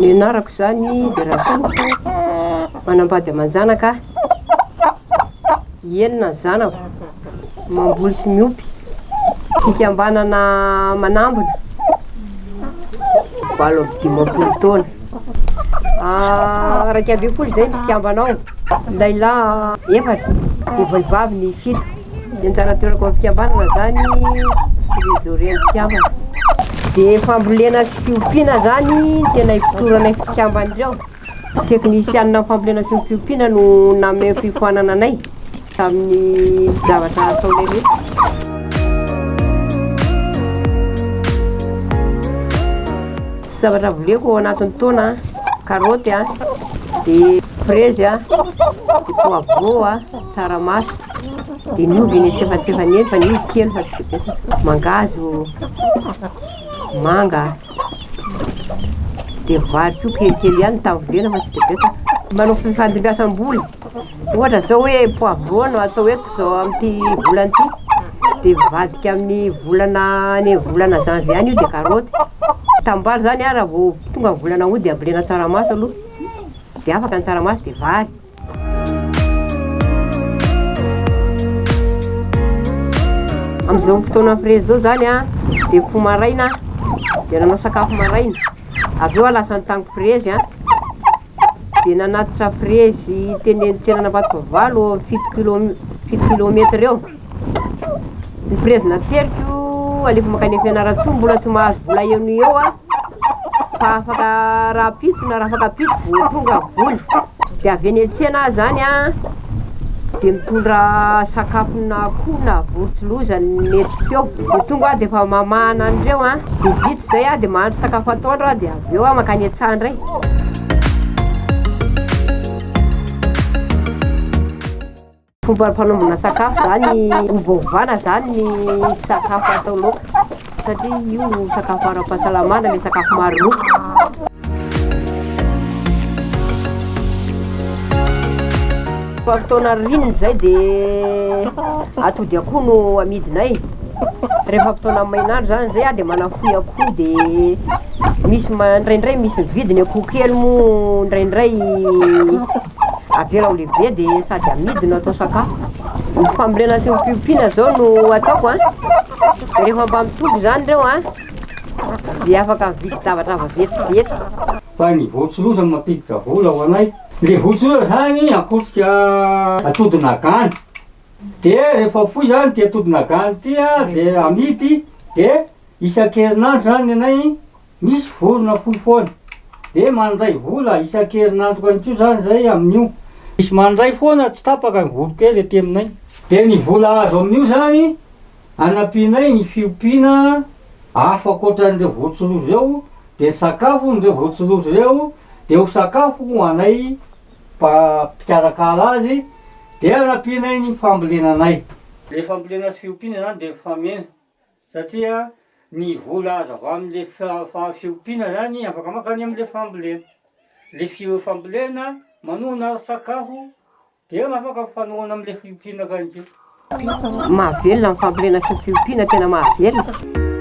Ny anarako zany de Rasoa, manambady amanjanaka, enina zanako, mamboly sy miompy, fikambanana manambona, 85 taona. Raiky amby folo zay fikambanao, Laila 4, de vehivavy ny 7. Ny anjara toerako amin'ny fikambanana zany trésorier fikambana. De fambolena sy fiompiana zany tena ipotoranay fikambana reo. Teknisianina fambolena sy fiompiana no name fifohanana anay tamin'ny zavatra ataonay rehetra. Zavatra voleko ao anatin'ny taona: karoty de frezy de poivron tsaramaso, de ny ovy ny tsefatsefany fa ny ovy kely fa tsy de betsaka, mangazo, manga, de vary koa kelikely ihany tavolena fa tsy de betsaka. Manao fifandimbiasam-boly, ohatra zao hoe poivron no atao eto zao amin'ity volana ity, de vadika amin'ny volana janvier any io de karoty. Tambary zany raha vao tonga volana août de ambolena tsaramaso aloha, de afaka ny tsaramaso de vary. Am'izao fotoana frezy zao zany de fo maraina de nanao sakafo maraina, avy eo lasa nitangiko frezy de nanatitra frezy teneny tsena Ambatovalo 7 kilometra eo. Ny frezy nateriko alefa makany Fianarantsoa mbola tsy mahazo vola eo fa afaka raha pitsy na raha afaka pitsy vao tonga voly. De avy eny an-tsena zany de mitondra sakafona akoho na vorotsi-loza nety teo, de tonga de fa mamana andreo de vita zay de mahandro sakafo atoandro de avy eo makany an-tsandray. Fomba fanaovana sakafo zany ovaovana zany ny sakafo atao laoka satria io sakafo ara-pahasalamana, le sakafo maro loko. Fa fotoana ririnina zay de atody akoho no amidinay. Rehefa fotoana mainandro zany zay de manafoy akoho, de misy ndraindray misy vidiny akoho kely mo ndraindray avela ho lehibe de sady amidiny atao sakafo. Ny fambolena sy fiompiana zao no ataoko de rehefa mba mitombo zany reo de afaka mividy zavatra vavetivety. Fa ny vorotsi-loza mampiditra vola ho anay. Le vorotsi-loza zany akotrika atodin'agany, de rehefa foy zany ty atodin'agany ty de amidy, de isan-kerinandro zany anay misy vorona foy foana, de mandray vola isan-kerinandro kanko zany zay amin'io. Misy mandray foana tsy tapaka ny volo kely aty aminay. De ny vola azo amin'io zany anampinay ny fiompiana hafa akoatran'ireo vorotsi-loza eo, de sakafo n'ireo vorotsi-loza eo, de ho sakafo ho anay mpikarakara azy, de anampinay ny fambolenanay. Le fambolena sy fiompiana zany de famena satria ny vola azo avy amin'le fiompiana zany afaka makany amin'le fambolena. Le fambolena manona sakafo de afaka fanoana amin'le fiompiana kanjio. Mahavelona ny fambolena sy fiompiana, tena mahavelona.